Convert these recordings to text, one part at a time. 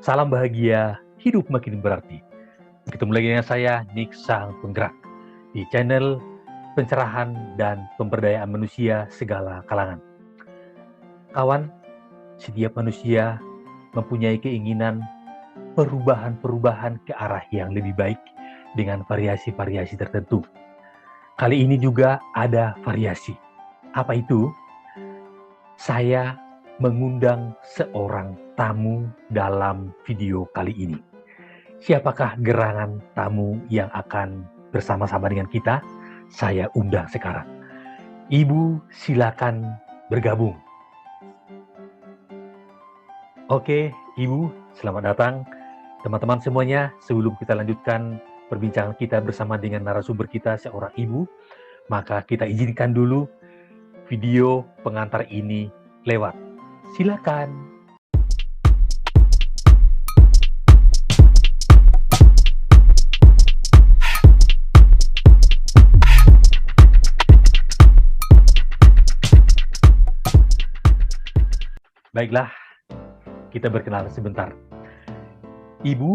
Salam bahagia, hidup makin berarti. Ketemu lagi dengan saya, Nick Sang Penggerak, di channel pencerahan dan pemberdayaan manusia segala kalangan. Kawan, setiap manusia mempunyai keinginan perubahan-perubahan ke arah yang lebih baik dengan variasi-variasi tertentu. Kali ini juga ada variasi. Apa itu? Saya mengundang seorang tamu dalam video kali ini. Siapakah gerangan tamu yang akan bersama-sama dengan kita? Saya undang sekarang. Ibu, silakan bergabung. Oke, Ibu, selamat datang. Teman-teman semuanya, sebelum kita lanjutkan perbincangan kita bersama dengan narasumber kita, seorang ibu, maka kita izinkan dulu video pengantar ini lewat. Silakan. Baiklah, kita berkenalan sebentar. Ibu,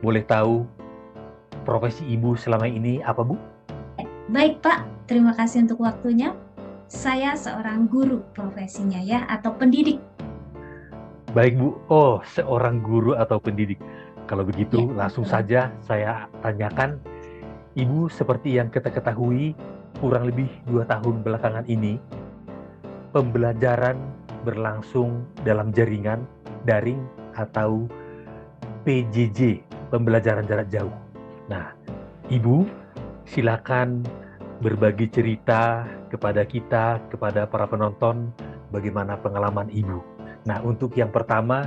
boleh tahu profesi Ibu selama ini apa, Bu? Baik, Pak. Terima kasih untuk waktunya. Saya seorang guru profesinya ya, atau pendidik. Baik, Bu. Oh, seorang guru atau pendidik. Kalau begitu, Ya, langsung betul. saja saya tanyakan. Ibu, seperti yang kita ketahui, kurang lebih 2 tahun belakangan ini, pembelajaran berlangsung dalam jaringan daring atau PJJ, pembelajaran jarak jauh. Nah, Ibu, silakan berbagi cerita kepada kita, kepada para penonton, bagaimana pengalaman Ibu. Nah, untuk yang pertama,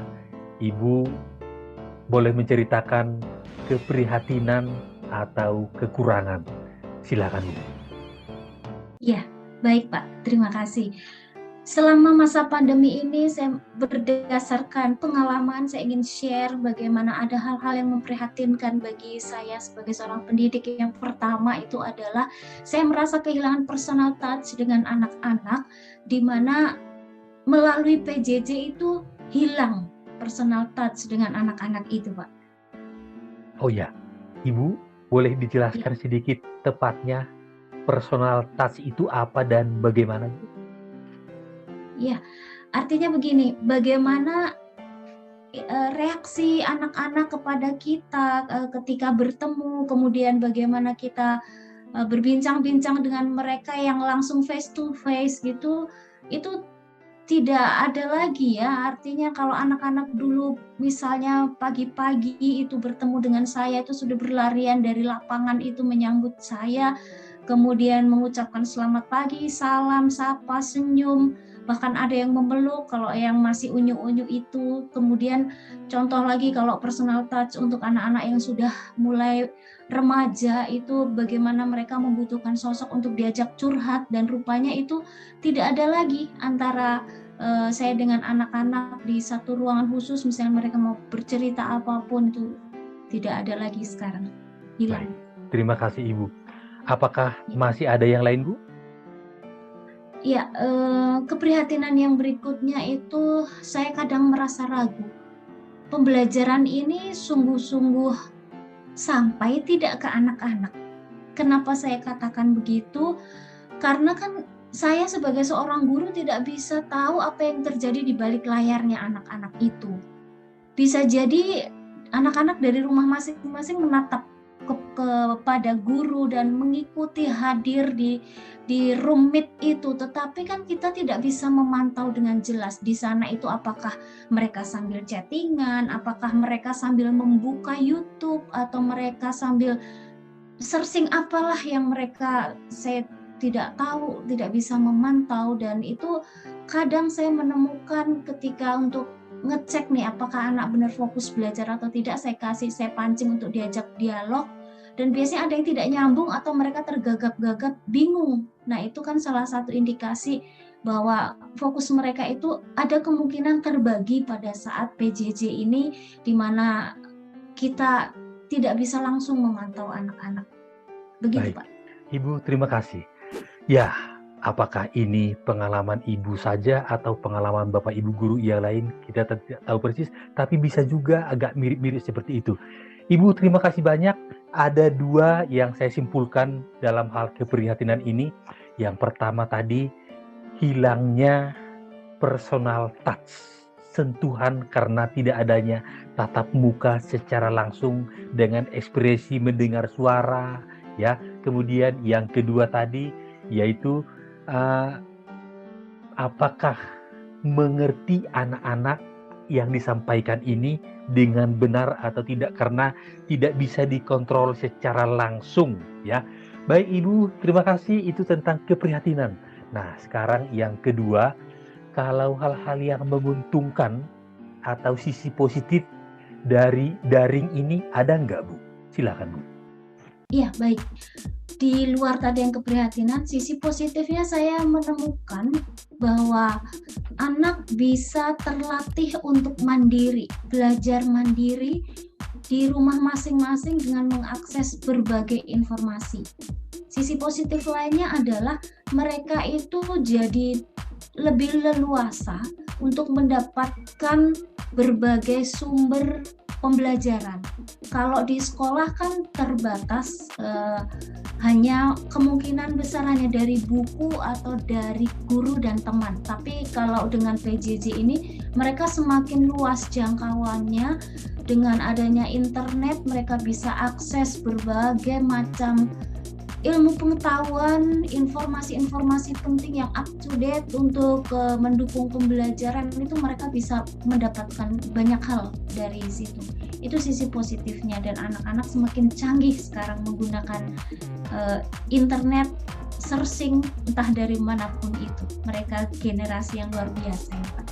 Ibu boleh menceritakan keprihatinan atau kekurangan. Silakan, Bu. Ya, baik, Pak. Terima kasih. Selama masa pandemi ini, saya berdasarkan pengalaman, saya ingin share bagaimana ada hal-hal yang memprihatinkan bagi saya sebagai seorang pendidik. Yang pertama itu adalah saya merasa kehilangan personal touch dengan anak-anak, di mana melalui PJJ itu hilang personal touch dengan anak-anak itu, Pak. Oh ya, Ibu boleh dijelaskan sedikit tepatnya personal touch itu apa dan bagaimana? Ya, artinya begini, bagaimana reaksi anak-anak kepada kita ketika bertemu, kemudian bagaimana kita berbincang-bincang dengan mereka yang langsung face to face gitu, itu tidak ada lagi ya. Artinya kalau anak-anak dulu misalnya pagi-pagi itu bertemu dengan saya, itu sudah berlarian dari lapangan itu menyambut saya, kemudian mengucapkan selamat pagi, salam, sapa, senyum, bahkan ada yang memeluk kalau yang masih unyu-unyu itu. Kemudian contoh lagi kalau personal touch untuk anak-anak yang sudah mulai remaja itu bagaimana mereka membutuhkan sosok untuk diajak curhat, dan rupanya itu tidak ada lagi antara saya dengan anak-anak di satu ruangan khusus, misalnya mereka mau bercerita apapun, itu tidak ada lagi sekarang, hilang. Baik, terima kasih Ibu. Apakah masih ada yang lain, Bu? Ya, keprihatinan yang berikutnya itu saya kadang merasa ragu. Pembelajaran ini sungguh-sungguh sampai tidak ke anak-anak. Kenapa saya katakan begitu? Karena kan saya sebagai seorang guru tidak bisa tahu apa yang terjadi di balik layarnya anak-anak itu. Bisa jadi anak-anak dari rumah masing-masing menatap kepada guru dan mengikuti hadir di room meet itu, tetapi kan kita tidak bisa memantau dengan jelas di sana itu apakah mereka sambil chattingan, apakah mereka sambil membuka YouTube, atau mereka sambil searching apalah yang mereka, saya tidak tahu, tidak bisa memantau. Dan itu kadang saya menemukan ketika untuk ngecek nih apakah anak benar fokus belajar atau tidak, saya pancing untuk diajak dialog, dan biasanya ada yang tidak nyambung atau mereka tergagap-gagap, bingung. Nah, itu kan salah satu indikasi bahwa fokus mereka itu ada kemungkinan terbagi pada saat PJJ ini, di mana kita tidak bisa langsung memantau anak-anak. Begitu, Baik, Pak. Ibu, terima kasih. Ya, Apakah ini pengalaman Ibu saja atau pengalaman Bapak Ibu guru yang lain, kita tidak tahu persis, tapi bisa juga agak mirip-mirip seperti itu. Ibu, terima kasih banyak. Ada dua yang saya simpulkan dalam hal keprihatinan ini. Yang pertama tadi, hilangnya personal touch, sentuhan karena tidak adanya tatap muka secara langsung dengan ekspresi mendengar suara, ya. Kemudian yang kedua tadi yaitu apakah mengerti anak-anak yang disampaikan ini dengan benar atau tidak, karena tidak bisa dikontrol secara langsung, ya. Baik Ibu, terima kasih, itu tentang keprihatinan. Nah, sekarang yang kedua, kalau hal-hal yang menguntungkan atau sisi positif dari daring ini ada nggak, Bu? Silakan, Bu. Iya, baik. Di luar tadi yang keprihatinan, sisi positifnya saya menemukan bahwa anak bisa terlatih untuk mandiri, belajar mandiri di rumah masing-masing dengan mengakses berbagai informasi. Sisi positif lainnya adalah mereka itu jadi lebih leluasa untuk mendapatkan berbagai sumber pembelajaran. Kalau di sekolah kan terbatas, hanya kemungkinan besar hanya dari buku atau dari guru dan teman. Tapi kalau dengan PJJ ini mereka semakin luas jangkauannya. Dengan adanya internet mereka bisa akses berbagai macam ilmu pengetahuan, informasi-informasi penting yang up to date untuk mendukung pembelajaran itu mereka bisa mendapatkan banyak hal dari situ. Itu sisi positifnya, dan anak-anak semakin canggih sekarang menggunakan internet, searching entah dari manapun itu. Mereka generasi yang luar biasa, Pak.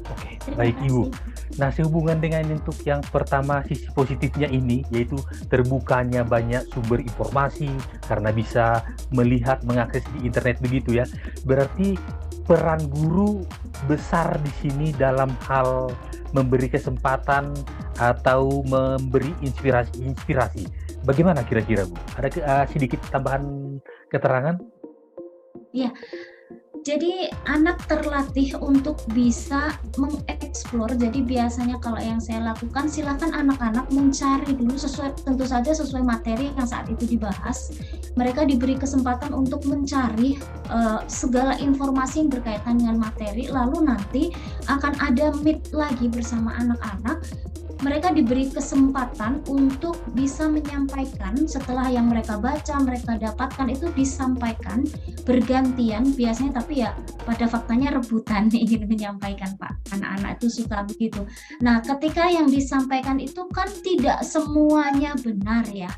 Oke, baik Ibu. Nah, sehubungan dengan untuk yang pertama, sisi positifnya ini, yaitu terbukanya banyak sumber informasi karena bisa melihat, mengakses di internet begitu ya. Berarti peran guru besar di sini dalam hal memberi kesempatan atau memberi inspirasi. Bagaimana kira-kira, Bu? Ada sedikit tambahan keterangan? Ya. Jadi anak terlatih untuk bisa mengeksplor. Jadi biasanya kalau yang saya lakukan, silakan anak-anak mencari dulu tentu saja sesuai materi yang saat itu dibahas. Mereka diberi kesempatan untuk mencari segala informasi yang berkaitan dengan materi. Lalu nanti akan ada meet lagi bersama anak-anak. Mereka diberi kesempatan untuk bisa menyampaikan setelah yang mereka baca, mereka dapatkan itu disampaikan bergantian biasanya, tapi ya pada faktanya rebutan ingin menyampaikan, Pak. Anak-anak itu suka begitu. Nah, ketika yang disampaikan itu kan tidak semuanya benar ya.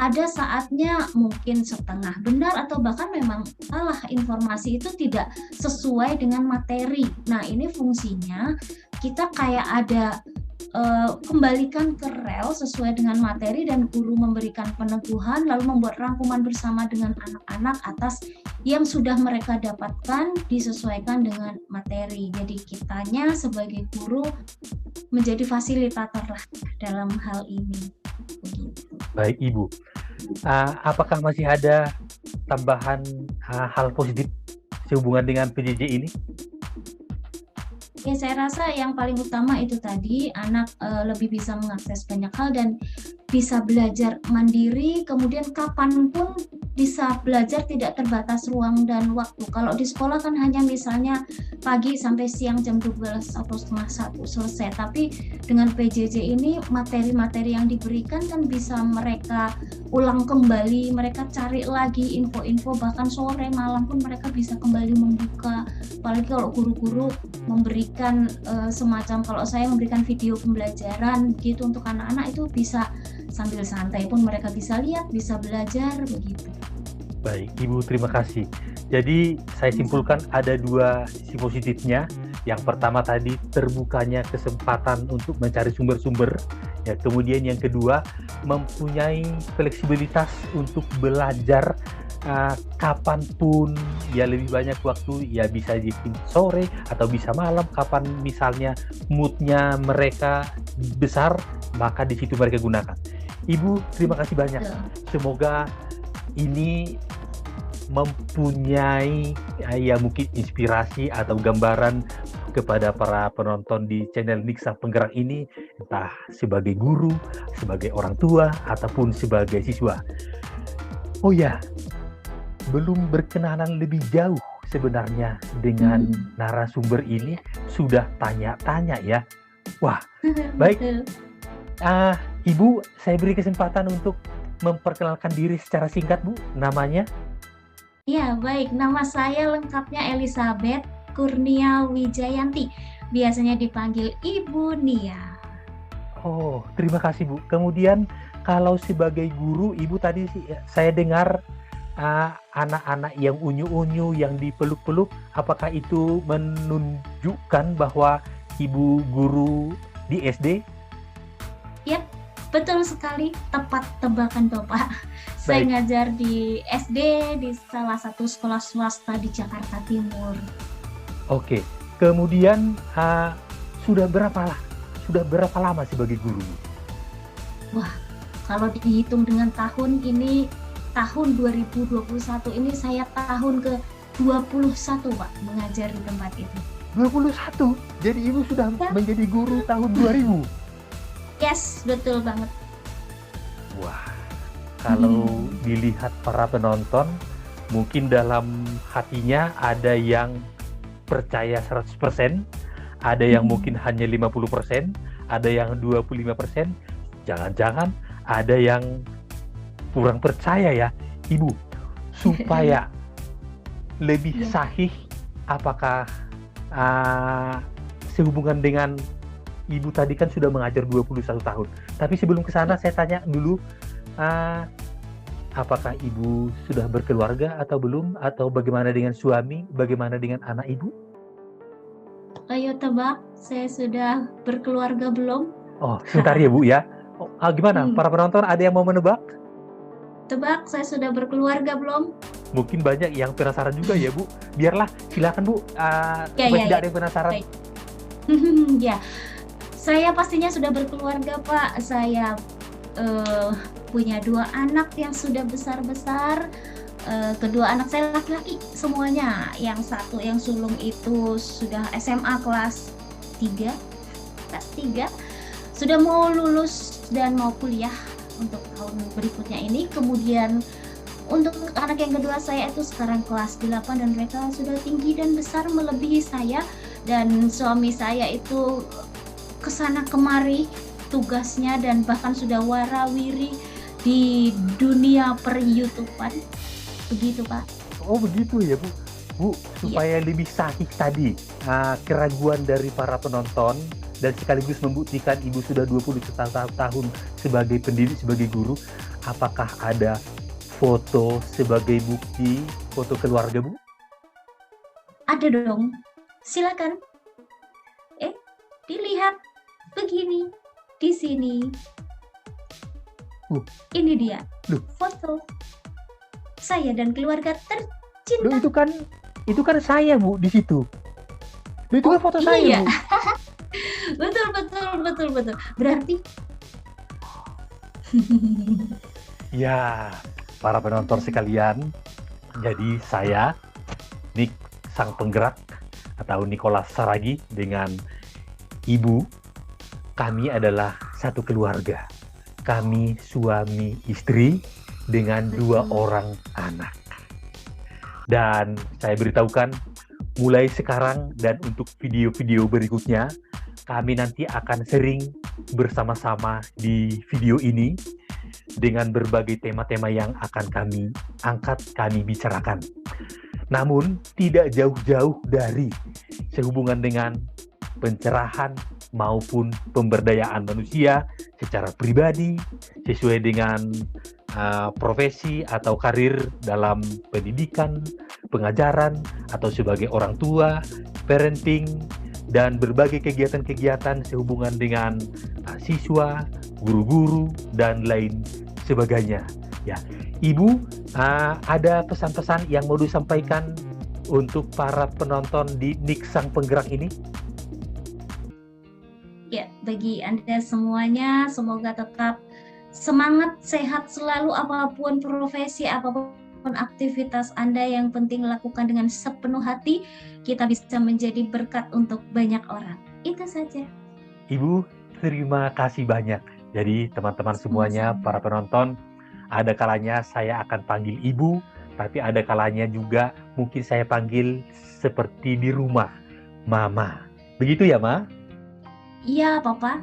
Ada saatnya mungkin setengah benar atau bahkan memang salah, informasi itu tidak sesuai dengan materi. Nah, ini fungsinya kita kayak ada kembalikan ke rel sesuai dengan materi, dan guru memberikan peneguhan lalu membuat rangkuman bersama dengan anak-anak atas yang sudah mereka dapatkan disesuaikan dengan materi. Jadi kitanya sebagai guru menjadi fasilitator lah dalam hal ini. Begitu. Baik Ibu, apakah masih ada tambahan hal positif sehubungan dengan PJJ ini? Ya, saya rasa yang paling utama itu tadi, anak lebih bisa mengakses banyak hal dan bisa belajar mandiri, kemudian kapanpun bisa belajar, tidak terbatas ruang dan waktu. Kalau di sekolah kan hanya misalnya pagi sampai siang jam 12 atau setengah 1 selesai, tapi dengan PJJ ini materi-materi yang diberikan kan bisa mereka ulang kembali, mereka cari lagi info-info, bahkan sore malam pun mereka bisa kembali membuka. Apalagi kalau guru-guru memberikan semacam, kalau saya memberikan video pembelajaran gitu untuk anak-anak, itu bisa sambil santai pun mereka bisa lihat, bisa belajar begitu. Baik, Ibu, terima kasih. Jadi saya simpulkan ada dua sisi positifnya. Yang pertama tadi terbukanya kesempatan untuk mencari sumber-sumber. Ya, kemudian yang kedua mempunyai fleksibilitas untuk belajar kapanpun, ya lebih banyak waktu, ya bisa di sore atau bisa malam, kapan misalnya moodnya mereka besar, maka di situ mereka gunakan. Ibu, terima kasih banyak. Semoga ini mempunyai ya mungkin inspirasi atau gambaran kepada para penonton di channel Nik Sang Penggerak ini, entah sebagai guru, sebagai orang tua, ataupun sebagai siswa. Oh ya, belum berkenalan lebih jauh sebenarnya dengan narasumber ini, sudah tanya-tanya ya. Wah, baik. Ibu, saya beri kesempatan untuk memperkenalkan diri secara singkat, Bu, namanya? Ya, baik. Nama saya lengkapnya Elizabeth Kurnia Wijayanti. Biasanya dipanggil Ibu Nia. Oh, terima kasih, Bu. Kemudian, kalau sebagai guru, Ibu tadi saya dengar anak-anak yang unyu-unyu, yang dipeluk-peluk, apakah itu menunjukkan bahwa Ibu guru di SD? Ya, betul sekali, tepat tebakan Bapak. Saya ngajar di SD di salah satu sekolah swasta di Jakarta Timur. Oke, kemudian sudah berapa lama sebagai guru? Wah, kalau dihitung dengan tahun ini, tahun 2021 ini saya tahun ke-21 Pak mengajar di tempat itu. 21? Jadi Ibu sudah menjadi guru tahun 2000? Yes, betul banget. Wah, kalau dilihat para penonton, mungkin dalam hatinya ada yang percaya 100%, ada yang mungkin hanya 50%, ada yang 25%, jangan-jangan ada yang kurang percaya ya, Ibu. Supaya lebih sahih, apakah sehubungan dengan Ibu tadi kan sudah mengajar 21 tahun. Tapi sebelum ke sana saya tanya dulu, apakah Ibu sudah berkeluarga atau belum? Atau bagaimana dengan suami? Bagaimana dengan anak Ibu? Ayo tebak, saya sudah berkeluarga belum? Oh, sebentar ya Bu ya. Gimana? Para penonton ada yang mau menebak? Tebak, saya sudah berkeluarga belum? Mungkin banyak yang penasaran juga ya Bu. Biarlah, silakan Bu. Tidak ada yang penasaran. Ya. Saya pastinya sudah berkeluarga, Pak. Saya punya 2 anak yang sudah besar-besar. Kedua anak saya laki-laki semuanya. Yang satu yang sulung itu sudah SMA kelas 3. Sudah mau lulus dan mau kuliah untuk tahun berikutnya ini. Kemudian untuk anak yang kedua saya itu sekarang kelas 8 dan mereka sudah tinggi dan besar melebihi saya. Dan suami saya itu kesana kemari tugasnya dan bahkan sudah warawiri di dunia per-YouTubean. Begitu Pak. Oh begitu ya Bu. Bu, supaya lebih sahih tadi keraguan dari para penonton dan sekaligus membuktikan Ibu sudah 21 tahun sebagai pendidik, sebagai guru, apakah ada foto sebagai bukti, foto keluarga Bu? Ada dong. Silakan. Dilihat. Begini, di sini. Ini dia foto saya dan keluarga tercinta. Itu kan saya Bu di situ. Itu kan foto saya Bu. betul. Berarti ya, para penonton sekalian, jadi saya Nik Sang Penggerak atau Nicholas Saragi dengan Ibu, kami adalah satu keluarga. Kami suami istri dengan 2 orang anak. Dan saya beritahukan, mulai sekarang dan untuk video-video berikutnya, kami nanti akan sering bersama-sama di video ini dengan berbagai tema-tema yang akan kami angkat, kami bicarakan. Namun, tidak jauh-jauh dari sehubungan dengan pencerahan maupun pemberdayaan manusia secara pribadi sesuai dengan profesi atau karir dalam pendidikan, pengajaran, atau sebagai orang tua, parenting, dan berbagai kegiatan-kegiatan sehubungan dengan siswa, guru-guru, dan lain sebagainya. Ya, Ibu, ada pesan-pesan yang mau disampaikan untuk para penonton di Nik Sang Penggerak ini? Ya, bagi Anda semuanya, semoga tetap semangat, sehat selalu apapun profesi, apapun aktivitas Anda, yang penting lakukan dengan sepenuh hati, kita bisa menjadi berkat untuk banyak orang. Itu saja. Ibu, terima kasih banyak. Jadi teman-teman semuanya, Sama-sama. para penonton, ada kalanya saya akan panggil Ibu, tapi ada kalanya juga mungkin saya panggil seperti di rumah, Mama. Begitu ya, Ma? Iya, Papa.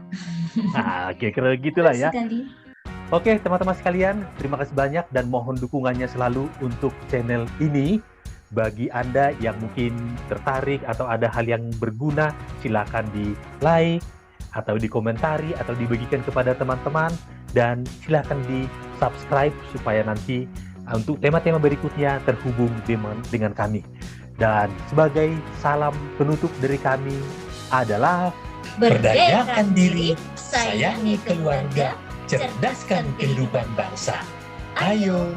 Kira-kira gitulah ya. Sekali. Oke, teman-teman sekalian, terima kasih banyak dan mohon dukungannya selalu untuk channel ini. Bagi Anda yang mungkin tertarik atau ada hal yang berguna, silakan di like, atau dikomentari, atau dibagikan kepada teman-teman, dan silakan di subscribe supaya nanti untuk tema-tema berikutnya terhubung dengan kami. Dan sebagai salam penutup dari kami adalah Berdayakan diri, sayangi keluarga, cerdaskan kehidupan bangsa. Ayo